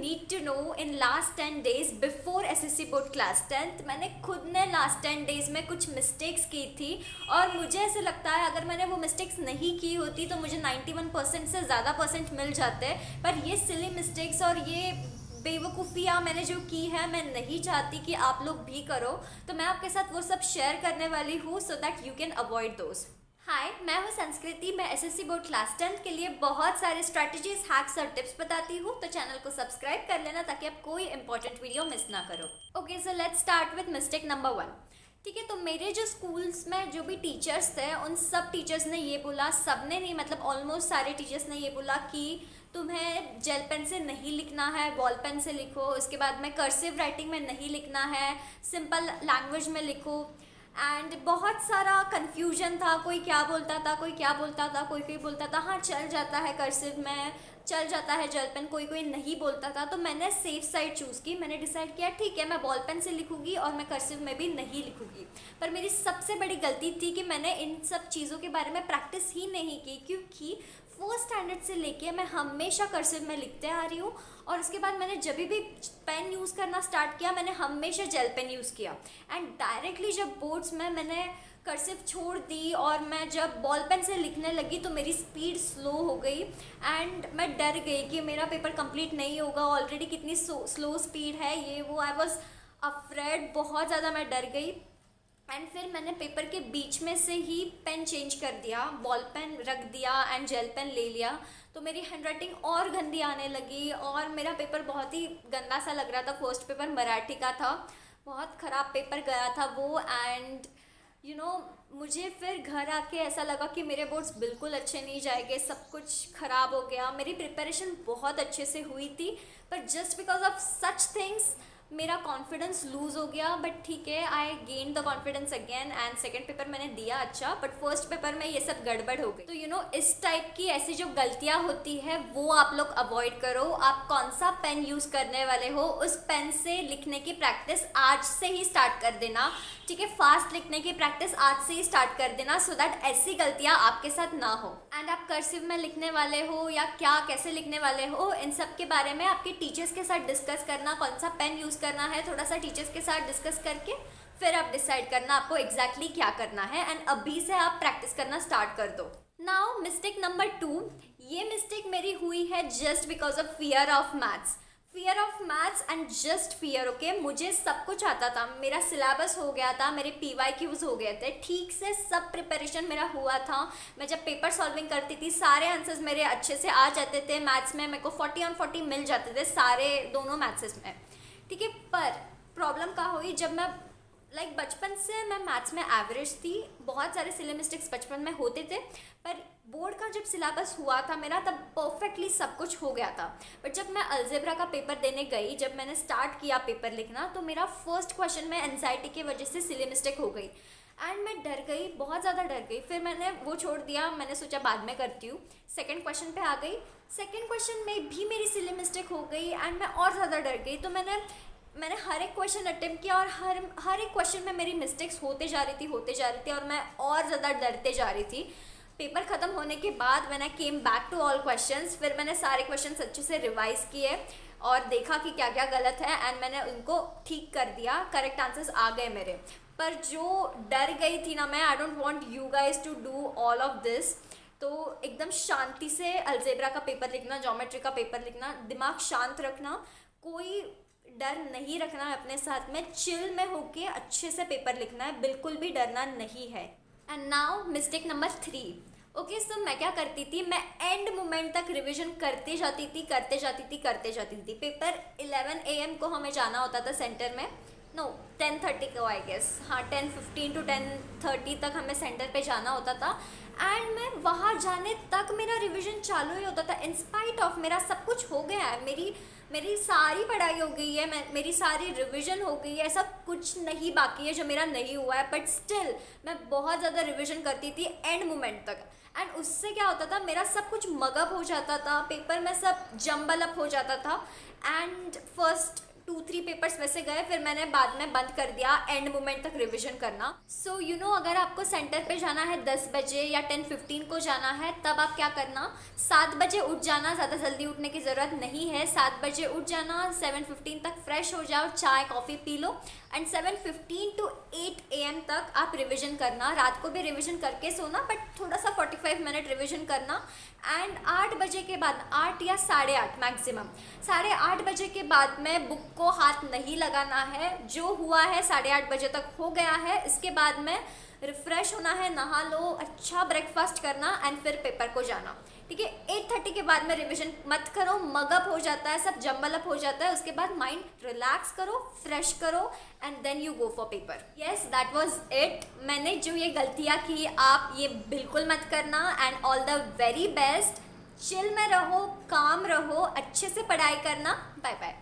Need to know in last 10 days before SSC board class 10th मैंने खुद ने last 10 days में कुछ मिस्टेक्स की थी और मुझे ऐसे लगता है अगर मैंने वो मिस्टेक्स नहीं की होती तो मुझे 91% से ज़्यादा परसेंट मिल जाते। पर ये सिली मिस्टेक्स और ये बेवकूफ़ियाँ मैंने जो की है मैं नहीं चाहती कि आप लोग भी करो, तो मैं आपके साथ वो सब शेयर करने वाली हूँ so that you can avoid those. Hi, मैं हूँ संस्कृति। मैं एसएससी बोर्ड क्लास 10th के लिए बहुत सारे स्ट्रैटेजीज, हैक्स और टिप्स बताती हूँ, तो चैनल को सब्सक्राइब कर लेना ताकि आप कोई इंपॉर्टेंट वीडियो मिस ना करो। Okay, so let's start with mistake number 1। ठीक है, तो मेरे जो स्कूल्स में जो भी टीचर्स थे उन सब टीचर्स ने ये बोला, सब ने नहीं मतलब ऑलमोस्ट सारे टीचर्स ने ये बोला कि तुम्हें जेल पेन से नहीं लिखना है, बॉल पेन से लिखो। उसके बाद में कर्सिव राइटिंग में नहीं लिखना है, सिंपल लैंग्वेज में लिखो। एंड बहुत सारा कन्फ्यूजन था, कोई क्या बोलता था, कोई क्या बोलता था, कोई बोलता था हाँ चल जाता है कर्सिव में, चल जाता है जेल पेन, कोई नहीं बोलता था। तो मैंने सेफ साइड चूज़ की। मैंने डिसाइड किया ठीक है मैं बॉल पेन से लिखूंगी और मैं कर्सिव में भी नहीं लिखूंगी। पर मेरी सबसे बड़ी गलती थी कि मैंने इन सब चीज़ों के बारे में प्रैक्टिस ही नहीं की, क्योंकि फर्स्ट स्टैंडर्ड से लेके मैं हमेशा कर्सिव में लिखते आ रही हूँ और उसके बाद मैंने जब भी पेन यूज़ करना स्टार्ट किया मैंने हमेशा जेल पेन यूज़ किया। एंड डायरेक्टली जब बोर्ड्स में मैंने कर्सिव छोड़ दी और मैं जब बॉल पेन से लिखने लगी तो मेरी स्पीड स्लो हो गई एंड मैं डर गई कि मेरा पेपर कंप्लीट नहीं होगा, ऑलरेडी कितनी स्लो स्पीड है ये वो। आई वॉज अफ्रेड, बहुत ज़्यादा मैं डर गई। एंड फिर मैंने पेपर के बीच में से ही पेन चेंज कर दिया, बॉल पेन रख दिया एंड जेल पेन ले लिया। तो मेरी हैंडराइटिंग और गंदी आने लगी और मेरा पेपर बहुत ही गंदा सा लग रहा था। फर्स्ट पेपर मराठी का था, बहुत ख़राब पेपर गया था वो। एंड मुझे फिर घर आके ऐसा लगा कि मेरे बोर्ड्स बिल्कुल अच्छे नहीं जाएंगे, सब कुछ ख़राब हो गया। मेरी प्रिपरेशन बहुत अच्छे से हुई थी पर just because of such things मेरा कॉन्फिडेंस लूज़ हो गया। बट ठीक है, I gain the confidence again and second paper मैंने दिया अच्छा, बट फर्स्ट पेपर में ये सब गड़बड़ हो गई। तो इस टाइप की ऐसी जो गलतियाँ होती है वो आप लोग अवॉइड करो। आप कौन सा पेन यूज़ करने वाले हो उस पेन से लिखने की प्रैक्टिस आज से ही स्टार्ट कर देना। ठीक है, फास्ट लिखने की प्रैक्टिस आज से ही स्टार्ट कर देना सो दैट ऐसी गलतियाँ आपके साथ ना हो। एंड आप कर्सिव में लिखने वाले हो या क्या कैसे लिखने वाले हो, इन सब के बारे में आपके टीचर्स के साथ डिस्कस करना, कौन सा पेन यूज़ करना है, थोड़ा सा टीचर्स के साथ डिस्कस करके फिर आप डिसाइड करना आपको एग्जैक्टली क्या करना है। एंड अभी से आप प्रैक्टिस करना स्टार्ट कर दो। Now mistake number 2। ये मिस्टेक मेरी हुई है just because of fear of maths. Fear of maths and just fear. Okay, मुझे सब कुछ आता था, मेरा सिलेबस हो गया था, मेरे PYQs हो गए थे, ठीक से सब प्रिपरेशन मेरा हुआ था। मैं जब पेपर सॉल्विंग करती थी सारे आंसर्स मेरे अच्छे से आ जाते थे। मैथ्स में मेरे को 40 on 40 मिल जाते थे सारे दोनों मैथ्स में। ठीक है, पर प्रॉब्लम क्या हुई जब मैं बचपन से मैं मैथ्स में एवरेज थी, बहुत सारे सिली मिस्टेक्स बचपन में होते थे, पर बोर्ड का जब सिलेबस हुआ था मेरा तब परफेक्टली सब कुछ हो गया था। बट जब मैं अलजेब्रा का पेपर देने गई, जब मैंने स्टार्ट किया पेपर लिखना, तो मेरा फर्स्ट क्वेश्चन में एंजाइटी की वजह से सिली मिस्टेक हो गई एंड मैं डर गई, बहुत ज़्यादा डर गई। फिर मैंने वो छोड़ दिया, मैंने सोचा बाद में करती हूँ। सेकंड क्वेश्चन पे आ गई, सेकंड क्वेश्चन में भी मेरी सिली मिस्टेक हो गई एंड मैं और ज़्यादा डर गई। तो मैंने हर एक क्वेश्चन अटेम्प्ट किया और हर एक क्वेश्चन में मेरी मिस्टेक्स होते जा रही थी और मैं और ज़्यादा डरते जा रही थी। पेपर ख़त्म होने के बाद when I came back to all questions, फिर मैंने सारे क्वेश्चंस अच्छे से रिवाइज किए और देखा कि क्या क्या गलत है एंड मैंने उनको ठीक कर दिया, करेक्ट आंसर्स आ गए मेरे। पर जो डर गई थी ना मैं, I don't want you guys to do all of this. तो एकदम शांति से अलजेब्रा का पेपर लिखना, ज्योमेट्री का पेपर लिखना, दिमाग शांत रखना, कोई डर नहीं रखना है अपने साथ में, चिल में होके अच्छे से पेपर लिखना है, बिल्कुल भी डरना नहीं है। And now mistake number 3। Okay, so मैं क्या करती थी, मैं एंड मोमेंट तक रिवीजन करते जाती थी। पेपर 11 AM को हमें जाना होता था सेंटर में, 10:30 को आई गेस, हाँ 10:15 to 10:30 तक हमें सेंटर पे जाना होता था। एंड मैं वहाँ जाने तक मेरा रिवीजन चालू ही होता था। इंस्पाइट ऑफ मेरा सब कुछ हो गया है, मेरी सारी पढ़ाई हो गई है, मेरी सारी रिवीजन हो गई है, ऐसा कुछ नहीं बाकी है जो मेरा नहीं हुआ है। बट स्टिल मैं बहुत ज़्यादा रिवीजन करती थी एंड मोमेंट तक। एंड उससे क्या होता था, मेरा सब कुछ मगअप हो जाता था, पेपर में सब जम्बल अप हो जाता था। एंड फर्स्ट 2-3 पेपर्स वैसे गए, फिर मैंने बाद में बंद कर दिया एंड मोमेंट तक रिवीजन करना। सो यू नो, अगर आपको सेंटर पे जाना है 10 बजे या 10:15 को जाना है, तब आप क्या करना, 7 बजे उठ जाना। ज़्यादा जल्दी उठने की ज़रूरत नहीं है, 7 बजे उठ जाना, 7:15 तक फ्रेश हो जाओ, चाय coffee P low and 7:15 to 8 AM तक आप रिविज़न करना। रात को भी रिविज़न करके सोना, बट थोड़ा सा 45 मिनट रिविज़न करना। एंड 8 बजे के बाद, 8 या 8:30 मैक्सिमम, 8:30 बजे के बाद में बुक को हाथ नहीं लगाना है। जो हुआ है 8:30 बजे तक हो गया है, इसके बाद में रिफ़्रेश होना है, नहा लो, अच्छा ब्रेकफास्ट करना एंड फिर पेपर को जाना। ठीक है, 8:30 के बाद में रिवीजन मत करो, मगअप हो जाता है, सब जम्बल अप हो जाता है। उसके बाद माइंड रिलैक्स करो, फ्रेश करो and then you go for paper. Yes, that was it. मैंने जो ये गलतियाँ की, आप ये बिल्कुल मत करना and all the very best. Chill में रहो, काम रहो, अच्छे से पढ़ाई करना। Bye bye.